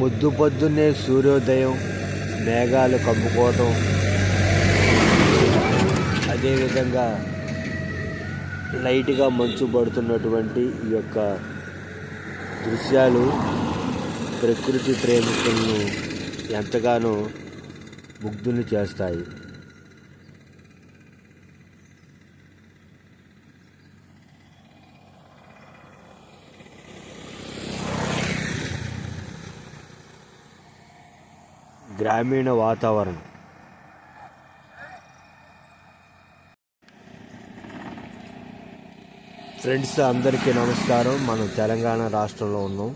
పొద్దున్నే సూర్యోదయం, మేఘాలు కమ్ముకోవటం, అదేవిధంగా లైట్గా మంచు పడుతున్నటువంటి ఈ యొక్క దృశ్యాలు ప్రకృతి ప్రేమికులను ఎంతగానో ముగ్ధులు చేస్తాయి. గ్రామీణ వాతావరణం. ఫ్రెండ్స్ అందరికీ నమస్కారం. మనం తెలంగాణ రాష్ట్రంలో ఉన్నాం.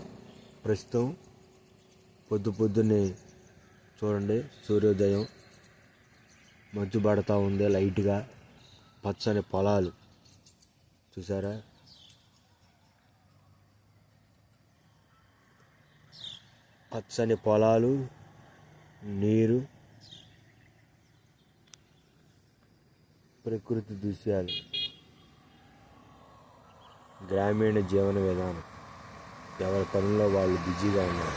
ప్రస్తుతం పొద్దున్నే చూడండి, సూర్యోదయం, మంచు పడతా ఉంది లైట్గా. పచ్చని పొలాలు చూసారా, పచ్చని పొలాలు, నీరు, ప్రకృతి దృశ్యాలు, గ్రామీణ జీవన విధానం. ఎవరి పనుల్లో వాళ్ళు బిజీగా ఉన్నారు.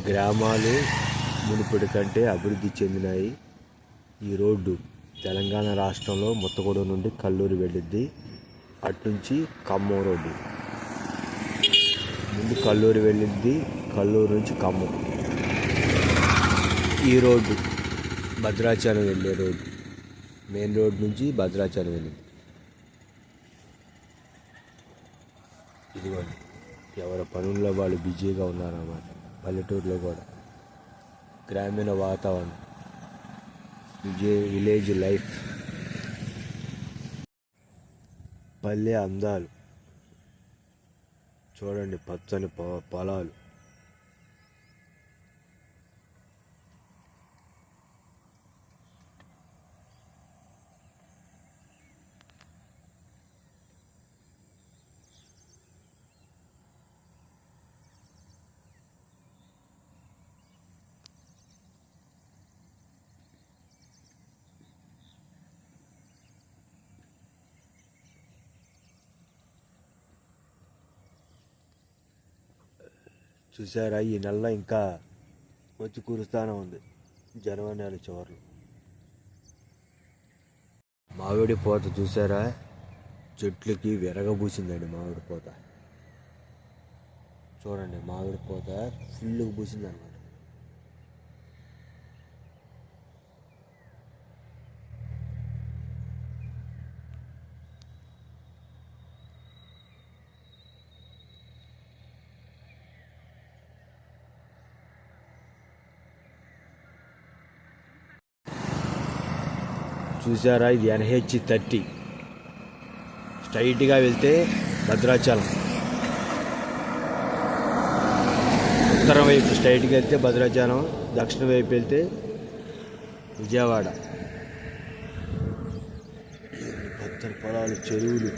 గ్రామాలు మునుపటి కంటే అభివృద్ధి చెందినాయి. ఈ రోడ్డు తెలంగాణ రాష్ట్రంలో ముత్తగూడెం నుండి కల్లూరు వెళ్ళిద్ది. అటునుంచి ఖమ్మం రోడ్డు. ముందు కల్లూరు వెళ్ళిద్ది, కల్లూరు నుంచి ఖమ్మం. ఈ రోడ్డు భద్రాచలం వెళ్ళే రోడ్డు. మెయిన్ రోడ్ నుంచి భద్రాచలం వెళ్ళింది. ఇదిగోండి, ఎవరి పనుల్లో వాళ్ళు బిజీగా ఉన్నారన్నమాట. పల్లెటూరులో కూడా గ్రామీణ వాతావరణం, విలేజ్ లైఫ్, పల్లె అందాలు చూడండి. పచ్చని పొలాలు, చూసారా, ఈ నెల ఇంకా వచ్చి కురుస్తానే ఉంది. జనవరి నెల చివరిలో మామిడి పూత చూసారా, చెట్లకి విరగబూసిందండి మామిడి పూత. చూడండి, మామిడి పూత ఫుల్గా పూసింది అన్నమాట. చూసారా, ఇది NH30. స్ట్రైట్గా వెళ్తే భద్రాచలం, ఉత్తరం వైపు స్ట్రైట్గా వెళ్తే భద్రాచలం, దక్షిణ వైపు వెళ్తే విజయవాడ. పచ్చని పొలాలు, చెరువులు,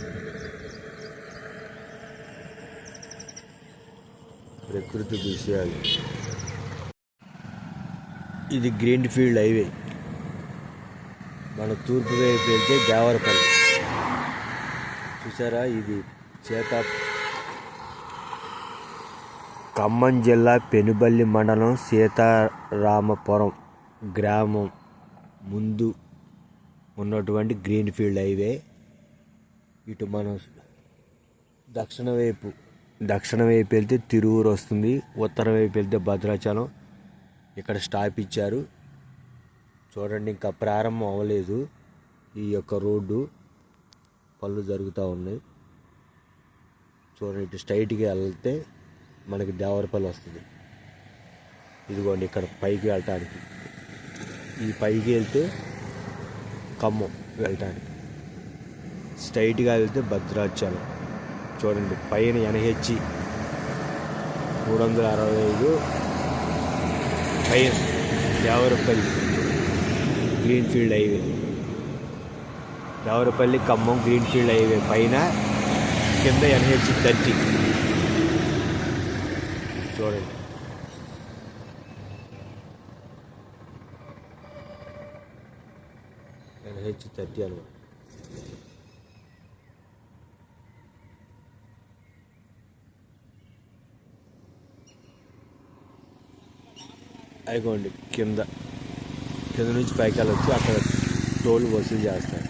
ప్రకృతి దృశ్యాలు. ఇది గ్రీన్ ఫీల్డ్ హైవే. మన తూర్పు వైపు వెళ్తే దేవరపల్లి. చూసారా, ఇది ఖమ్మం జిల్లా పెనుబల్లి మండలం సీతారామపురం గ్రామం ముందు ఉన్నటువంటి గ్రీన్ ఫీల్డ్ హైవే. ఇటు మనం దక్షిణ వైపు వెళ్తే తిరువూరు వస్తుంది, ఉత్తరం వైపు వెళ్తే భద్రాచలం. ఇక్కడ స్టాప్ ఇచ్చారు. చూడండి, ఇంకా ప్రారంభం అవ్వలేదు ఈ యొక్క రోడ్డు. పనులు జరుగుతూ ఉన్నాయి. చూడండి, ఇటు స్ట్రైట్గా వెళ్తే మనకి దేవరపల్లి వస్తుంది. ఇదిగోండి, ఇక్కడ పైకి వెళ్ళటానికి, ఈ పైకి వెళ్తే ఖమ్మం వెళ్ళటానికి, స్ట్రైట్గా వెళ్తే భద్రాచలం. చూడండి, పైన NH 365, పైన Devarapalli green field highway. Devarapalli Khammam green field highway పైన, కింద NH30. చూడండి, NH30 అనమాట. అయిపోండి కింద నుంచి పైకి వెళ్ళొచ్చి అక్కడ టోల్ వసూలు చేస్తారు.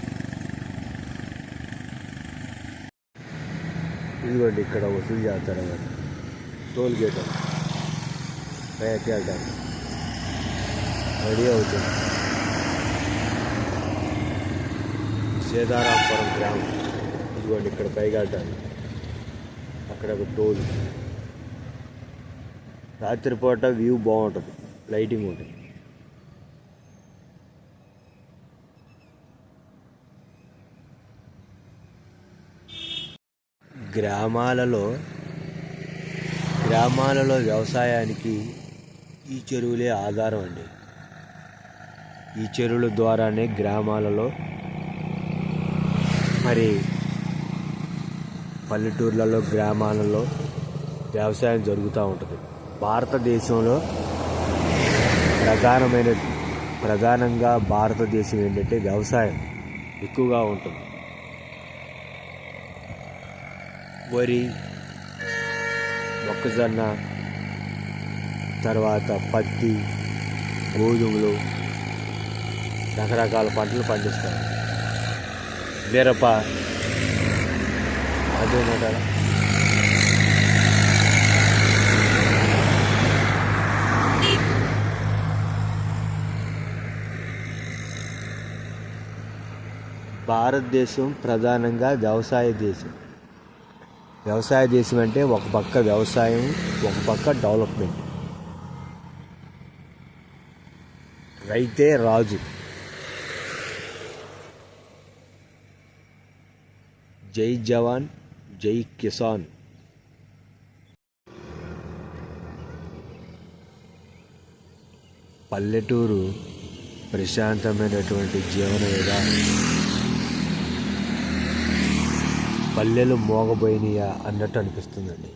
ఇదిగోండి ఇక్కడ వసూలు చేస్తారు అన్నమాట, టోల్ గేట్ పైకి వెళ్ళడానికి రెడీ అవుతుంది. సీతారాంపురం గ్రామం. ఇదిగోండి ఇక్కడ పైకి వెళ్ళడానికి అక్కడ ఒక టోల్. రాత్రిపూట వ్యూ బాగుంటుంది, లైటింగ్ ఉంటుంది. గ్రామాలలో వ్యవసాయానికి ఈ చెరువులే ఆధారం అండి. ఈ చెరువుల ద్వారానే గ్రామాలలో మరి పల్లెటూర్లలో గ్రామాలలో వ్యవసాయం జరుగుతూ ఉంటుంది. భారతదేశంలో ప్రధానంగా భారతదేశం ఏంటంటే వ్యవసాయం ఎక్కువగా ఉంటుంది. వరి, మొక్కజొన్న, తర్వాత పత్తి, గోధుమలు, రకరకాల పంటలు పండిస్తారు. మిరప అదేమంటారా, భారతదేశం ప్రధానంగా వ్యవసాయ దేశం అంటే ఒక పక్క వ్యవసాయం, ఒక పక్క డెవలప్మెంట్. రైతే రాజు. జై జవాన్ జై కిసాన్. పల్లెటూరు ప్రశాంతమైనటువంటి జీవన విధానం. పల్లెలు మోగబోయినాయా అన్నట్టు అనిపిస్తుందండి.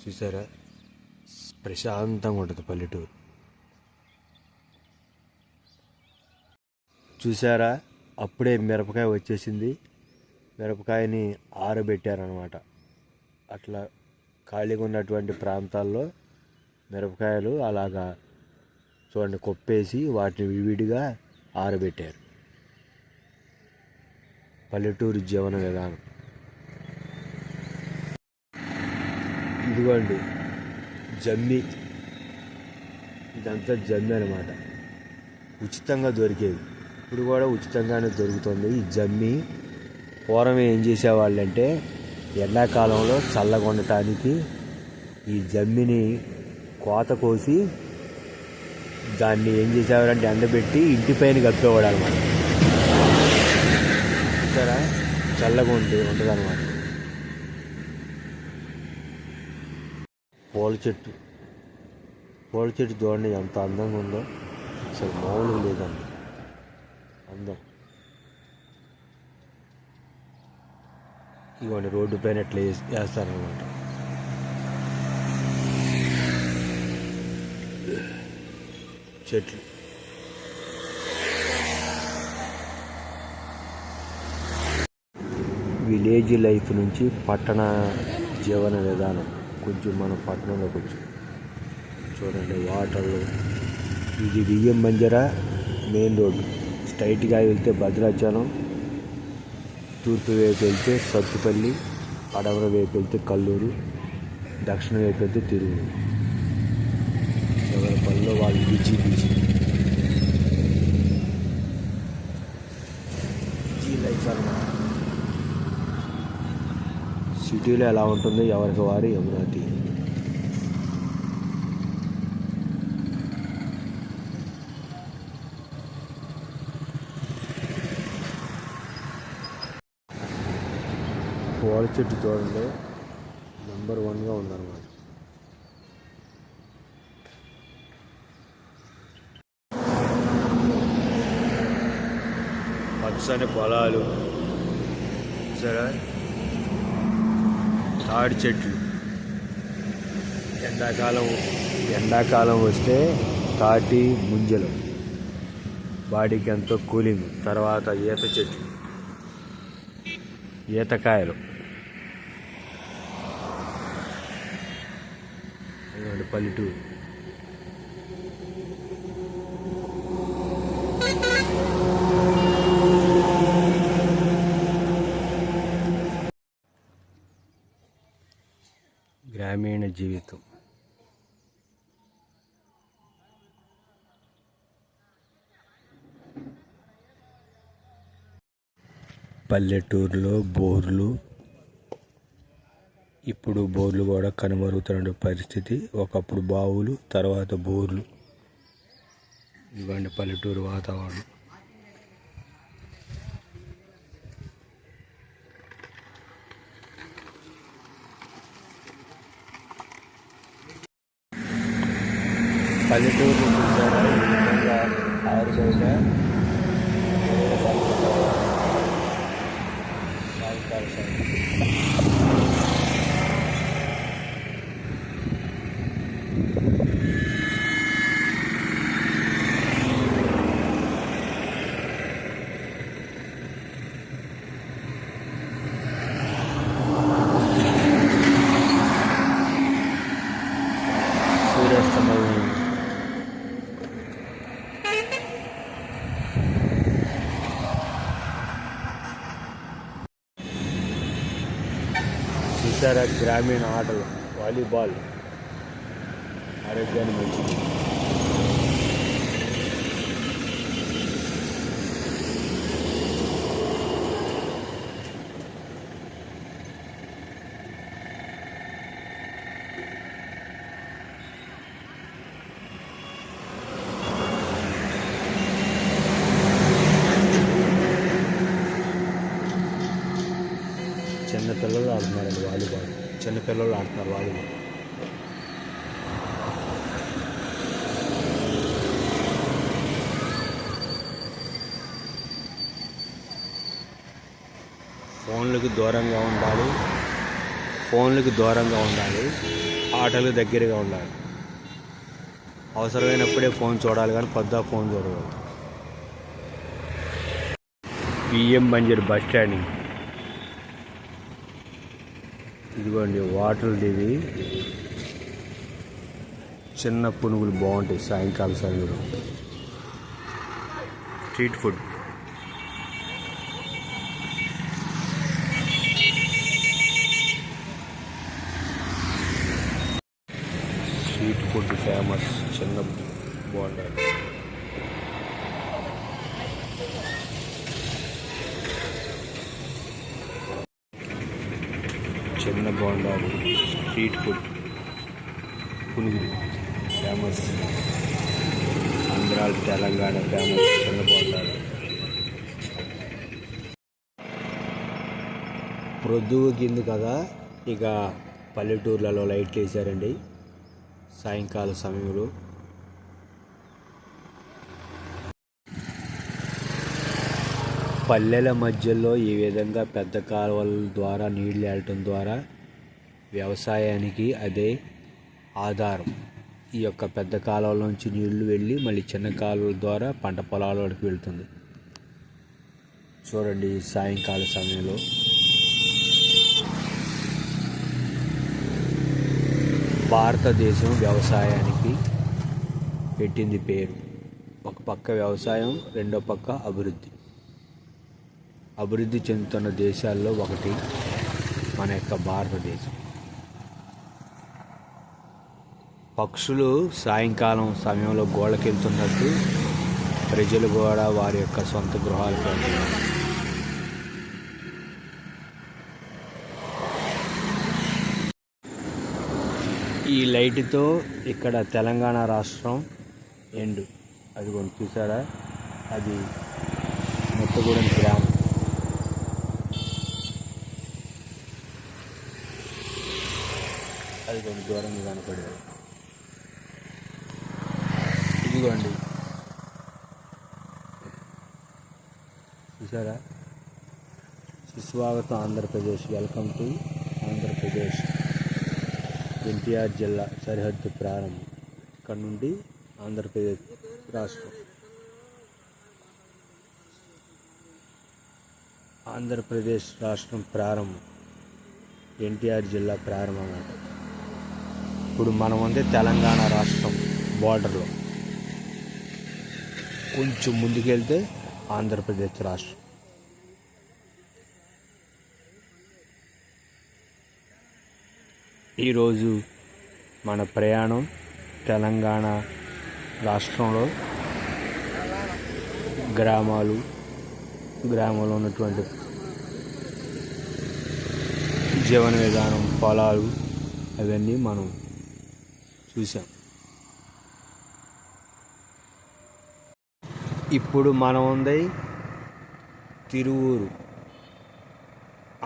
చూసారా, ప్రశాంతంగా ఉంటుంది పల్లెటూరు. చూసారా, అప్పుడే మిరపకాయ వచ్చేసింది. మిరపకాయని ఆరబెట్టారనమాట. అట్లా ఖాళీగా ఉన్నటువంటి ప్రాంతాల్లో మిరపకాయలు అలాగా చూడండి కొప్పేసి వాటిని విడివిడిగా ఆరబెట్టారు. పల్లెటూరు జీవన విధానం. ఇదిగోండి జమ్మి. ఇదంతా జమ్మి అనమాట. ఉచితంగా దొరికేది, ఇప్పుడు కూడా ఉచితంగానే దొరుకుతుంది. ఈ జమ్మి పూర్వం ఏం చేసేవాళ్ళంటే ఎండాకాలంలో చల్లగా ఉండటానికి ఈ జమ్మిని కోత కోసి దాన్ని ఏం చేసేవారంటే ఎండబెట్టి ఇంటి పైన కప్పేవాడు అనమాట. చూసారా, చల్లగా ఉంటుంది అనమాట. పూల చెట్టు చూడండి ఎంత అందంగా ఉందో, అసలు మామూలుగా లేదండి అందం. ఇవన్నీ రోడ్డు పైన ఎట్లా వేస్తారనమాట. చెట్లు విలేజ్ లైఫ్ నుంచి పట్టణ జీవన విధానం. కొంచెం మన పట్టణంలోకి వచ్చి చూడండి వాటర్లు. ఇది బియ్యం బంజరా మెయిన్ రోడ్డు. స్ట్రైట్గా వెళ్తే భద్రాచలం, తూర్పు వైపు వెళ్తే సత్తుపల్లి, పడమర వైపు వెళ్తే కల్లూరు, దక్షిణ వైపు వెళ్తే తిరువురు. ఎవరి పనిలో వాళ్ళు బిజీ లైఫ్ అన్నమాట. సిటీలో ఎలా ఉంటుందో ఎవరికి వారి యమునాటి. పూల చెట్టు చూడండి నెంబర్ 1గా ఉందన్నమాట. పచ్చని పొలాలు, సరే తాడి చెట్లు. ఎండాకాలం వస్తే తాటి ముంజలు, బాడీకి ఎంతో కూలింగ్. తర్వాత ఈత చెట్లు, ఈతకాయలు. ఇదిగోండి పల్లెటూరు. గ్రామీణ జీవితం. పల్లెటూరులో బోర్లు, ఇప్పుడు బోర్లు కూడా కనుమరుగుతున్న పరిస్థితి. ఒకప్పుడు బావులు, తర్వాత బోర్లు. ఇవ్వండి పల్లెటూరు వాతావరణం. పల్లెటూరు చూసారా ఈ విధంగా ఆరు బయట సాయంకాల సమయం. సూర్యాస్తమయం. చూసారా గ్రామీణ ఆటలు, వాలీబాల్ ఆరోగ్యానికి మంచిది. చిన్నపిల్లలు ఆడుతున్నారండి వాలీబాల్. చిన్నపిల్లలు ఆడుతున్నారు వాలీబాల్. ఫోన్లకు దూరంగా ఉండాలి, ఆటలు దగ్గరగా ఉండాలి. అవసరమైనప్పుడే ఫోన్ చూడాలి, కానీ పొద్దు ఫోన్ చూడకూడదు. బియ్యం బంజరు బస్ స్టాండింగ్. ఇదిగోండి వాటర్ ఇవి. చిన్న పునుగులు బాగుంటాయి సాయంకాల సమయంలో. Street food. Street food famous. చిన్న బాగుంటాయి. చిన్న బోండాలు, స్ట్రీట్ ఫుడ్, పునుగులు ఫేమస్. ఆంధ్ర, తెలంగాణ ఫేమస్ చిన్న బోండాలు. ప్రొద్దుకింది కదా, ఇక పల్లెటూర్లలో లైట్లు వేసారండి సాయంకాల సమయంలో. పల్లెల మధ్యలో ఈ విధంగా పెద్ద కాలువల ద్వారా నీళ్ళు వెళ్ళటం ద్వారా వ్యవసాయానికి అదే ఆధారం. ఈ యొక్క పెద్ద కాలువల నుంచి నీళ్లు వెళ్ళి మళ్ళీ చిన్న కాలువల ద్వారా పంట పొలాలకి వెళ్తుంది. చూడండి సాయంకాల సమయంలో. భారతదేశం వ్యవసాయానికి పెట్టింది పేరు. ఒక పక్క వ్యవసాయం, రెండో పక్క అభివృద్ధి. అభివృద్ధి చెందుతున్న దేశాల్లో ఒకటి మన యొక్క భారతదేశం. పక్షులు సాయంకాలం సమయంలో గోళ్ళకెళ్తున్నట్టు ప్రజలు కూడా వారి యొక్క సొంత గృహాలకు వెళ్తున్నారు. ఈ లైట్తో ఇక్కడ తెలంగాణ రాష్ట్రం ఎండు అది కొన్ని చూసారా, అది మొత్తగూడెం గ్రామం. అది కొంచెం దూరంగా కనపడేది. ఇదిగోండి చూసారా, సుస్వాగతం ఆంధ్రప్రదేశ్, వెల్కమ్ టు ఆంధ్రప్రదేశ్. ఎన్టీఆర్ జిల్లా సరిహద్దు ప్రారంభం. ఇక్కడ నుండి ఆంధ్రప్రదేశ్ రాష్ట్రం. ఆంధ్రప్రదేశ్ రాష్ట్రం ప్రారంభం, ఎన్టీఆర్ జిల్లా ప్రారంభం అన్నమాట. ఇప్పుడు మనం ఉంది తెలంగాణ రాష్ట్రం బార్డర్లో. కొంచెం ముందుకెళ్తే ఆంధ్రప్రదేశ్ రాష్ట్రం. ఈరోజు మన ప్రయాణం తెలంగాణ రాష్ట్రంలో గ్రామంలో ఉన్నటువంటి జీవన విధానం, పొలాలు అవన్నీ మనం చూసాం. ఇప్పుడు మనం ఉంది తిరువూరు,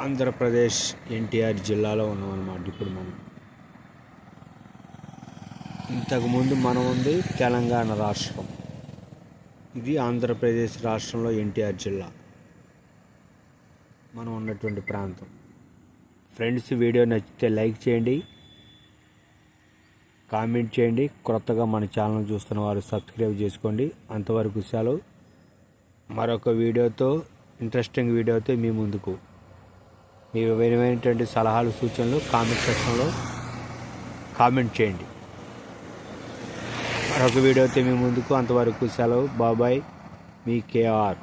ఆంధ్రప్రదేశ్ ఎన్టీఆర్ జిల్లాలో ఉన్నామన్నమాట. ఇప్పుడు మనం ఇంతకుముందు మనం ఉంది తెలంగాణ రాష్ట్రం, ఇది ఆంధ్రప్రదేశ్ రాష్ట్రంలో ఎన్టీఆర్ జిల్లా మనం ఉన్నటువంటి ప్రాంతం. ఫ్రెండ్స్, వీడియో నచ్చితే లైక్ చేయండి, కామెంట్ చేయండి. కొత్తగా మన ఛానల్ చూస్తున్న వారు సబ్స్క్రైబ్ చేసుకోండి. అంతవరకు సెలవు. మరొక వీడియోతో, ఇంట్రెస్టింగ్ వీడియోతో మీ ముందుకు. మీ విలువైనటువంటి సలహాలు, సూచనలు కామెంట్ సెక్షన్లో కామెంట్ చేయండి. మరొక వీడియోతో మీ ముందుకు. అంతవరకు సెలవు. బాబాయ్, మీ కేఆర్.